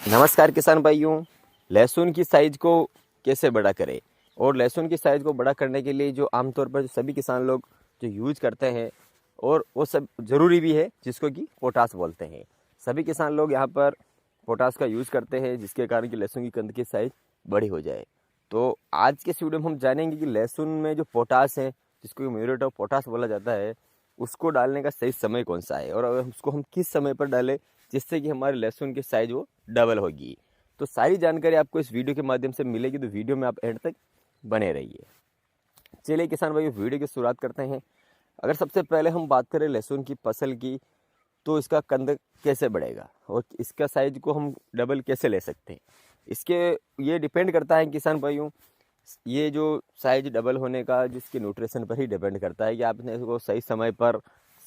नमस्कार किसान भाइयों। लहसुन की साइज़ को कैसे बड़ा करें और लहसुन की साइज़ को बड़ा करने के लिए जो आमतौर पर जो सभी किसान लोग जो यूज करते हैं और वो सब ज़रूरी भी है जिसको कि पोटास बोलते हैं। सभी किसान लोग यहाँ पर पोटास का यूज़ करते हैं जिसके कारण कि लहसुन की कंद की साइज़ बड़ी हो जाए। तो आज के इस वीडियो में हम जानेंगे कि लहसुन में जो पोटास है जिसको म्यूरेट ऑफ पोटास बोला जाता है उसको डालने का सही समय कौन सा है और उसको हम किस समय पर डालें जिससे कि हमारे लहसुन की साइज़ वो डबल होगी। तो सारी जानकारी आपको इस वीडियो के माध्यम से मिलेगी, तो वीडियो में आप एंड तक बने रहिए। चलिए किसान भाइयों, वीडियो की शुरुआत करते हैं। अगर सबसे पहले हम बात करें लहसुन की फसल की, तो इसका कंद कैसे बढ़ेगा और इसका साइज को हम डबल कैसे ले सकते हैं, इसके ये डिपेंड करता है किसान भाइयों। ये जो साइज डबल होने का जिसके न्यूट्रिशन पर ही डिपेंड करता है कि आपने इसको सही समय पर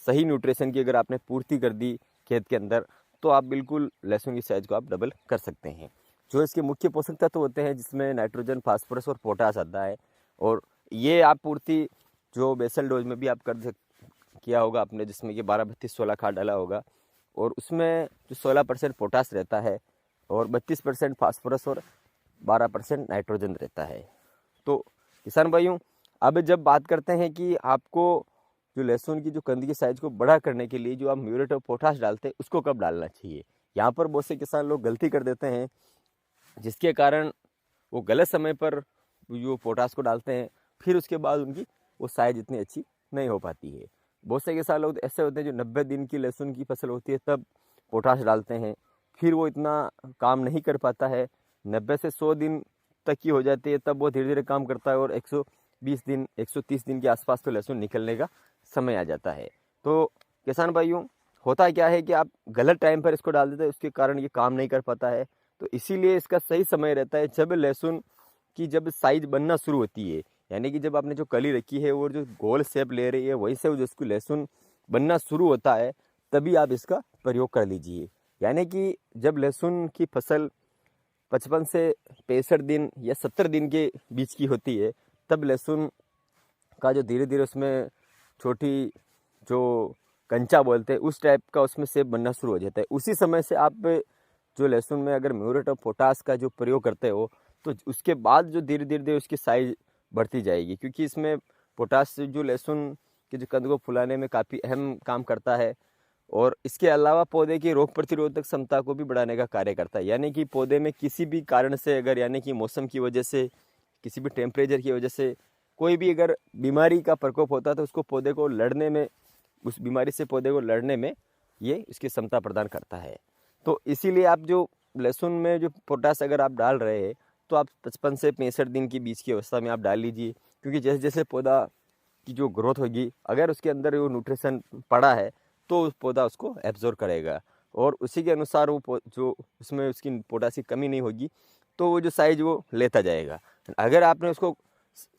सही न्यूट्रिशन की अगर आपने पूर्ति कर दी खेत के अंदर, तो आप बिल्कुल लहसुन की साइज को आप डबल कर सकते हैं। जो इसके मुख्य पोषक तत्व होते हैं जिसमें नाइट्रोजन, फास्फोरस और पोटास आता है, और ये आप पूर्ति जो बेसल डोज में भी आप किया होगा आपने, जिसमें कि 12-32-16 खाद डाला होगा, और उसमें जो 16% पोटास रहता है और 32% फास्फोरस और 12% नाइट्रोजन रहता है। तो किसान भाइयों, अब जब बात करते हैं कि आपको जो लहसुन की जो कंद की साइज को बड़ा करने के लिए जो आप म्यूरेट ऑफ पोटाश डालते हैं उसको कब डालना चाहिए, यहाँ पर बहुत से किसान लोग गलती कर देते हैं जिसके कारण वो गलत समय पर जो पोटास को डालते हैं, फिर उसके बाद उनकी वो साइज इतनी अच्छी नहीं हो पाती है। बहुत से किसान लोग ऐसे होते हैं जो 90 दिन की लहसुन की फसल होती है तब पोटाश डालते हैं, फिर वो इतना काम नहीं कर पाता है। 90 से 100 दिन तक की हो जाती है तब वो धीरे धीरे काम करता है, और 120 दिन 130 दिन के आसपास तो लहसुन निकलने का समय आ जाता है। तो किसान भाइयों, होता क्या है कि आप गलत टाइम पर इसको डाल देते हैं, उसके कारण ये काम नहीं कर पाता है। तो इसीलिए इसका सही समय रहता है जब लहसुन की जब साइज बनना शुरू होती है, यानी कि जब आपने जो कली रखी है वो जो गोल शेप ले रही है वहीं से जिसको लहसुन बनना शुरू होता है, तभी आप इसका प्रयोग कर लीजिए। यानी कि जब लहसुन की फसल 55 से 65 दिन या 70 दिन के बीच की होती है, तब लहसुन का जो धीरे धीरे उसमें छोटी जो कंचा बोलते हैं उस टाइप का उसमें सेब बनना शुरू हो जाता है। उसी समय से आप जो लहसुन में अगर म्यूरेट ऑफ पोटास का जो प्रयोग करते हो, तो उसके बाद जो धीरे धीरे उसकी साइज बढ़ती जाएगी, क्योंकि इसमें पोटास जो लहसुन के जो कंद को फुलाने में काफ़ी अहम काम करता है, और इसके अलावा पौधे की रोग प्रतिरोधक क्षमता को भी बढ़ाने का कार्य करता है। यानी कि पौधे में किसी भी कारण से अगर, यानी कि मौसम की वजह से, किसी भी टेम्परेचर की वजह से कोई भी अगर बीमारी का प्रकोप होता है, तो उसको पौधे को लड़ने में, उस बीमारी से पौधे को लड़ने में ये इसकी क्षमता प्रदान करता है। तो इसीलिए आप जो लहसुन में जो पोटास अगर आप डाल रहे हैं, तो आप 55 से 65 दिन की बीच की अवस्था में आप डाल लीजिए, क्योंकि जैसे जैसे पौधा की जो ग्रोथ होगी, अगर उसके अंदर वो न्यूट्रिशन पड़ा है तो उस पौधा उसको एब्जॉर्ब करेगा, और उसी के अनुसार वो जो उसमें उसकी पोटास की कमी नहीं होगी, तो वो जो साइज वो लेता जाएगा। अगर आपने उसको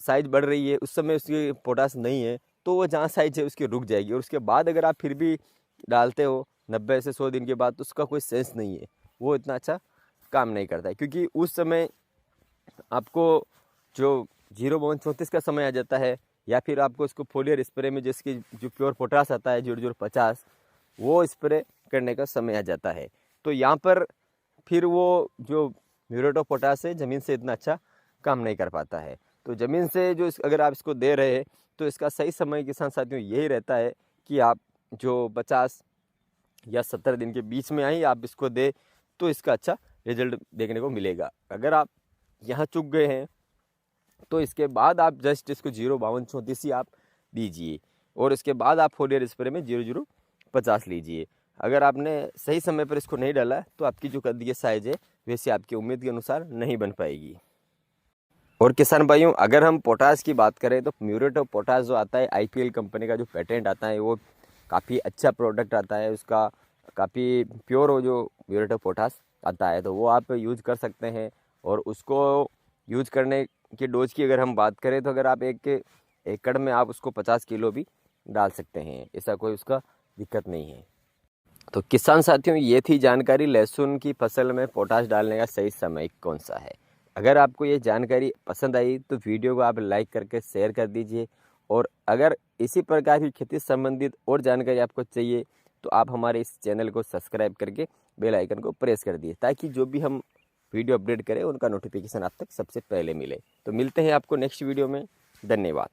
साइज बढ़ रही है, उस समय उसकी पोटास नहीं है, तो वो जहाँ साइज है उसकी रुक जाएगी, और उसके बाद अगर आप फिर भी डालते हो 90 से 100 दिन के बाद, तो उसका कोई सेंस नहीं है, वो इतना अच्छा काम नहीं करता है। क्योंकि उस समय आपको जो 0.34 का समय आ जाता है, या फिर आपको इसको फोलियर स्प्रे में जिसकी जो प्योर पोटास आता है 0.050, वो स्प्रे करने का समय आ जाता है। तो यहाँ पर फिर वो जो म्यूरेट ऑफ पोटास है ज़मीन से इतना अच्छा काम नहीं कर पाता है। तो ज़मीन से जो अगर आप इसको दे रहे हैं, तो इसका सही समय किसान साथियों यही रहता है कि आप जो 50 या 70 दिन के बीच में ही आप इसको दे, तो इसका अच्छा रिजल्ट देखने को मिलेगा। अगर आप यहाँ चूक गए हैं, तो इसके बाद आप जस्ट इसको 0.52-34 ही आप दीजिए, और इसके बाद आप फोलियर स्प्रे में 0.050 लीजिए। अगर आपने सही समय पर इसको नहीं डाला, तो आपकी जो कंद की साइज है वैसे आपकी उम्मीद के अनुसार नहीं बन पाएगी। और किसान भाइयों, अगर हम पोटास की बात करें, तो म्यूरेट ऑफ पोटास जो आता है IPL कंपनी का जो पेटेंट आता है, वो काफ़ी अच्छा प्रोडक्ट आता है, उसका काफ़ी प्योर हो जो म्यूरेट ऑफ पोटास आता है, तो वो आप यूज़ कर सकते हैं। और उसको यूज़ करने की डोज की अगर हम बात करें, तो अगर आप एक एकड़ में आप उसको 50 किलो भी डाल सकते हैं, ऐसा कोई उसका दिक्कत नहीं है। तो किसान साथियों, ये थी जानकारी लहसुन की फसल में पोटाश डालने का सही समय कौन सा है। अगर आपको ये जानकारी पसंद आई तो वीडियो को आप लाइक करके शेयर कर दीजिए, और अगर इसी प्रकार की खेती संबंधित और जानकारी आपको चाहिए तो आप हमारे इस चैनल को सब्सक्राइब करके बेल आइकन को प्रेस कर दिए, ताकि जो भी हम वीडियो अपडेट करें उनका नोटिफिकेशन आप तक सबसे पहले मिले। तो मिलते हैं आपको नेक्स्ट वीडियो में। धन्यवाद।